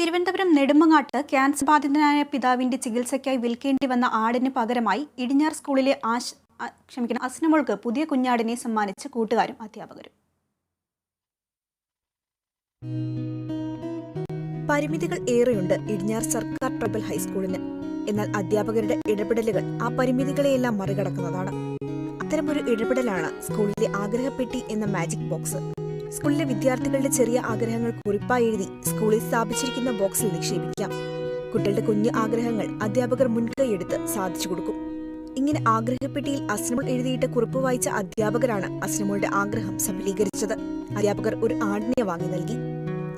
Thiruvananthapuram നെടുമങ്ങാട്ട് cancer ബാധിതനായ പിതാവിന്റെ ചികിത്സയ്ക്കായി വിൽക്കേണ്ടി വന്ന ആടിന് പകരമായി ഇടിഞ്ഞാർ സ്കൂളിലെ അസ്നമോൾക്ക് പുതിയ കുഞ്ഞാടിനെ സമ്മാനിച്ച് കൂട്ടുകാരും അധ്യാപകരും. പരിമിതികൾ ഏറെയുണ്ട് ഇടിഞ്ഞാർ സർക്കാർ ട്രൈബൽ ഹൈസ്കൂളിന്. എന്നാൽ അധ്യാപകരുടെ ഇടപെടലുകൾ ആ പരിമിതികളെയെല്ലാം മറികടക്കുന്നതാണ്. അത്തരമൊരു ഇടപെടലാണ് സ്കൂളിലെ ആഗ്രഹപ്പെട്ടി എന്ന മാജിക് ബോക്സ്. സ്കൂളിലെ വിദ്യാർത്ഥികളുടെ ചെറിയ ആഗ്രഹങ്ങൾ കുറിപ്പായി എഴുതി സ്കൂളിൽ സ്ഥാപിച്ചിരിക്കുന്ന ബോക്സിൽ നിക്ഷേപിക്കാം. കുട്ടികളുടെ കുഞ്ഞു ആഗ്രഹങ്ങൾ അധ്യാപകർ മുൻകൈയെടുത്ത് സാധിച്ചു കൊടുക്കും. ഇങ്ങനെ ആഗ്രഹപ്പെട്ടിയിൽ അസ്നമോൾ എഴുതിയിട്ട് കുറിപ്പ് വായിച്ച അധ്യാപകരാണ് അസ്നമോളുടെ ആഗ്രഹം സഫലീകരിച്ചത്. അധ്യാപകർ ഒരു ആടിനെ വാങ്ങി നൽകി.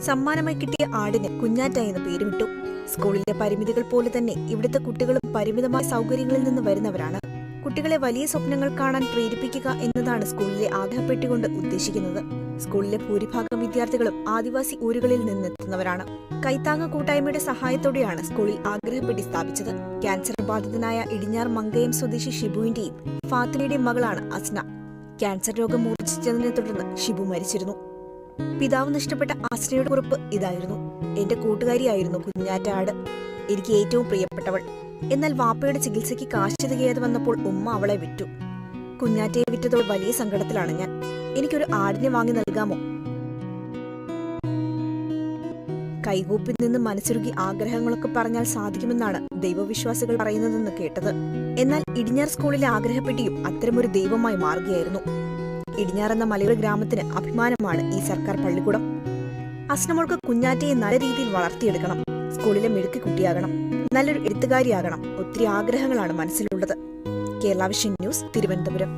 സമ്മാനമായി കിട്ടിയ ആടിന് കുഞ്ഞാറ്റ എന്ന് പേരുമിട്ടു. സ്കൂളിലെ പരിമിതികൾ പോലെ തന്നെ ഇവിടുത്തെ കുട്ടികളും പരിമിതമായ സൗകര്യങ്ങളിൽ നിന്ന് വരുന്നവരാണ്. കുട്ടികളെ വലിയ സ്വപ്നങ്ങൾ കാണാൻ പ്രേരിപ്പിക്കുക എന്നതാണ് സ്കൂളിലെ ആഗ്രഹപ്പെട്ടി കൊണ്ട് ഉദ്ദേശിക്കുന്നത്. സ്കൂളിലെ ഭൂരിഭാഗം വിദ്യാർത്ഥികളും ആദിവാസി ഊരുകളിൽ നിന്നെത്തുന്നവരാണ്. കൈത്താങ്ങ കൂട്ടായ്മയുടെ സഹായത്തോടെയാണ് സ്കൂളിൽ ആഗ്രഹപ്പെട്ടി സ്ഥാപിച്ചത്. ക്യാൻസർ ബാധിതനായ ഇടിഞ്ഞാർ മങ്കയം സ്വദേശി ഷിബുവിന്റെയും ഫാത്തിമയുടെയും മകളാണ് അസ്ന. ക്യാൻസർ രോഗം മൂർച്ഛിച്ചതിനെ തുടർന്ന് ഷിബു മരിച്ചിരുന്നു. പിതാവ് നഷ്ടപ്പെട്ട അസ്നയുടെ കുറിപ്പ് ഇതായിരുന്നു: എന്റെ കൂട്ടുകാരിയായിരുന്നു കുഞ്ഞാറ്റ ആട്, എനിക്ക് ഏറ്റവും പ്രിയപ്പെട്ടവൾ. എന്നാൽ വാപ്പയുടെ ചികിത്സയ്ക്ക് കാശ് തികയാതെ വന്നപ്പോൾ ഉമ്മ അവളെ വിറ്റു. കുഞ്ഞാറ്റയെ വിറ്റതോടെ വലിയ സങ്കടത്തിലാണ് ഞാൻ. എനിക്കൊരു ആടിനെ വാങ്ങി നൽകാമോ? കൈകൂപ്പി നിന്ന് മനസ്സുരുകി ആഗ്രഹങ്ങളൊക്കെ പറഞ്ഞാൽ സാധിക്കുമെന്നാണ് ദൈവവിശ്വാസികൾ പറയുന്നതെന്ന് കേട്ടത്. എന്നാൽ ഇടിഞ്ഞാർ സ്കൂളിലെ ആഗ്രഹപ്പെട്ടിയും അത്തരമൊരു ദൈവമായി മാറുകയായിരുന്നു. ഇടിഞ്ഞാർ എന്ന മലയോര ഗ്രാമത്തിന് അഭിമാനമാണ് ഈ സർക്കാർ പള്ളിക്കൂടം. അസ്നമോൾക്ക് കുഞ്ഞാറ്റയെ നല്ല രീതിയിൽ വളർത്തിയെടുക്കണം. സ്കൂളിലെ മിടുക്കി കുട്ടിയാകണം, നല്ലൊരു എഴുത്തുകാരിയാകണം. ഒത്തിരി ആഗ്രഹങ്ങളാണ് മനസ്സിലുള്ളത്. Kerala vision news, Thiruvananthapuram.